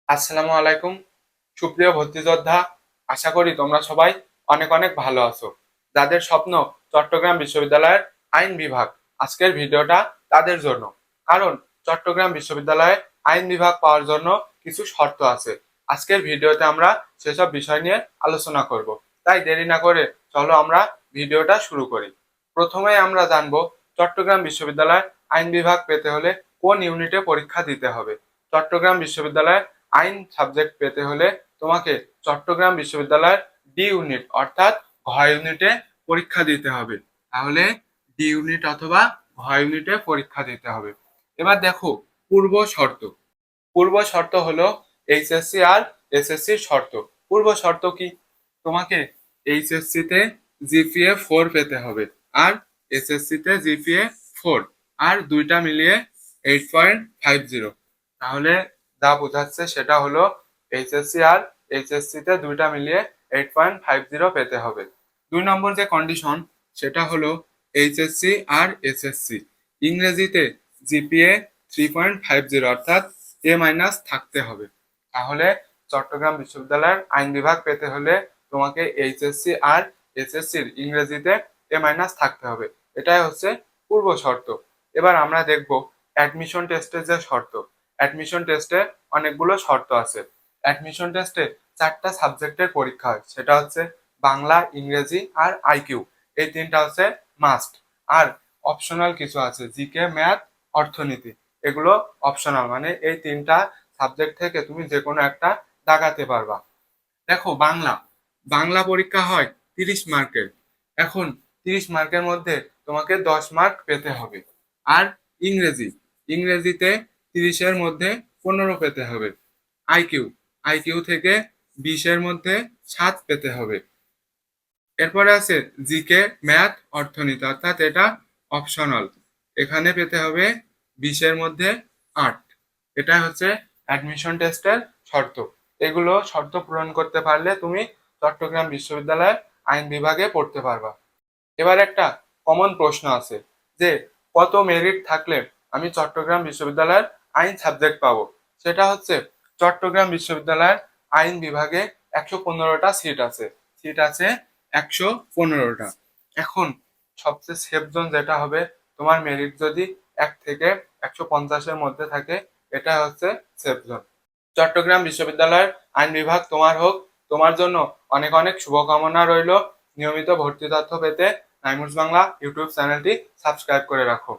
আসসালামু আলাইকুম। সুপ্রিয় ভর্তি যোদ্ধা, আশা করি তোমরা সবাই অনেক অনেক ভালো আছো। যাদের স্বপ্ন চট্টগ্রাম বিশ্ববিদ্যালয়ের আইন বিভাগ, আজকের ভিডিওটা তাদের জন্য। কারণ চট্টগ্রাম বিশ্ববিদ্যালয়ে আইন বিভাগ পাওয়ার জন্য কিছু শর্ত আছে। আজকের ভিডিওতে আমরা সেসব বিষয় নিয়ে আলোচনা করব। তাই দেরি না করে চলো আমরা ভিডিওটা শুরু করি। প্রথমে আমরা জানবো চট্টগ্রাম বিশ্ববিদ্যালয়ে আইন বিভাগ পেতে হলে কোন ইউনিটে পরীক্ষা দিতে হবে। চট্টগ্রাম বিশ্ববিদ্যালয়ে আইন সাবজেক্ট পেতে হলে তোমাকে চট্টগ্রাম বিশ্ববিদ্যালয়ের ডি ইউনিট অর্থাৎ ঘ ইউনিটে পরীক্ষা দিতে হবে। তাহলে ডি ইউনিট অথবা ঘ ইউনিটে পরীক্ষা দিতে হবে। এবার দেখো পূর্ব শর্ত। পূর্ব শর্ত হলো এইচএসসি আর এসএসসি শর্ত। পূর্ব শর্ত কি? তোমাকে এইচএসসি তে জিপিএ 4 পেতে হবে, আর এসএসসি তে জিপিএ 4, আর দুইটা মিলিয়ে 8.50। তাহলে যা বোঝাচ্ছে সেটা হলো এইচএসসি আর এইচএসসি তে দুইটা মিলিয়ে 8.50 পেতে হবে। 2 নম্বর যে কন্ডিশন সেটা হলো এইচএসসি আর এসএসসি ইংরেজিতে জিপিএ 3.50 অর্থাৎ এ মাইনাস থাকতে হবে। তাহলে চট্টগ্রাম বিশ্ববিদ্যালয়ের আইন বিভাগ পেতে হলে তোমাকে এইচএসসি আর এসএসসির ইংরেজিতে এ মাইনাস থাকতে হবে। এটাই হচ্ছে পূর্ব শর্ত। এবার আমরা দেখব অ্যাডমিশন টেস্টের যে শর্ত। অ্যাডমিশন টেস্টে অনেকগুলো শর্ত আছে। অ্যাডমিশন টেস্টে 4টা সাবজেক্টের পরীক্ষা হয়, সেটা হচ্ছে বাংলা, ইংরেজি আর আইকিউ। এই 3টা হচ্ছে মাস্ট। আর অপশনাল কিছু আছে, জিকে, ম্যাথ, অর্থনীতি। এগুলো অপশনাল, মানে এই 3টা সাবজেক্ট থেকে তুমি যে কোনো একটা দাগাতে পারবা। দেখো বাংলা, বাংলা পরীক্ষা হয় 30 মার্কের। এখন 30 মার্কের মধ্যে তোমাকে 10 মার্ক পেতে হবে। আর ইংরেজি, ইংরেজিতে 30-এর মধ্যে 15 পেতে হবে। আইকিউ, আইকিউ থেকে 20-এর মধ্যে 7 পেতে হবে। এরপরে আছে জিকে, ম্যাথ, অর্থনীতি, অর্থাৎ এটা অপশনাল। এখানে পেতে হবে 20-এর মধ্যে 8। এটা হচ্ছে অ্যাডমিশন টেস্টের শর্ত। এগুলো শর্ত পূরণ করতে পারলে তুমি চট্টগ্রাম বিশ্ববিদ্যালয়ের আইন বিভাগে পড়তে পারবা। এবার একটা কমন প্রশ্ন আছে যে কত মেরিট থাকলে আমি চট্টগ্রাম বিশ্ববিদ্যালয়ের আইন সাবজেক্ট পাবো। সেটা হচ্ছে চট্টগ্রাম বিশ্ববিদ্যালয়ের আইন বিভাগে 115টা সিট আছে। সিট আছে 115টা। এখন সবচেয়ে সেফ জোন যেটা হবে, তোমার মেরিট যদি 1 থেকে 150-এর মধ্যে থাকে, এটা হচ্ছে সেফ জোন। চট্টগ্রাম বিশ্ববিদ্যালয়ের আইন বিভাগ তোমার হোক। তোমার জন্য অনেক অনেক শুভকামনা রইল। নিয়মিত ভর্তি তথ্য পেতে নাইমুস বাংলা ইউটিউব চ্যানেলটি সাবস্ক্রাইব করে রাখো।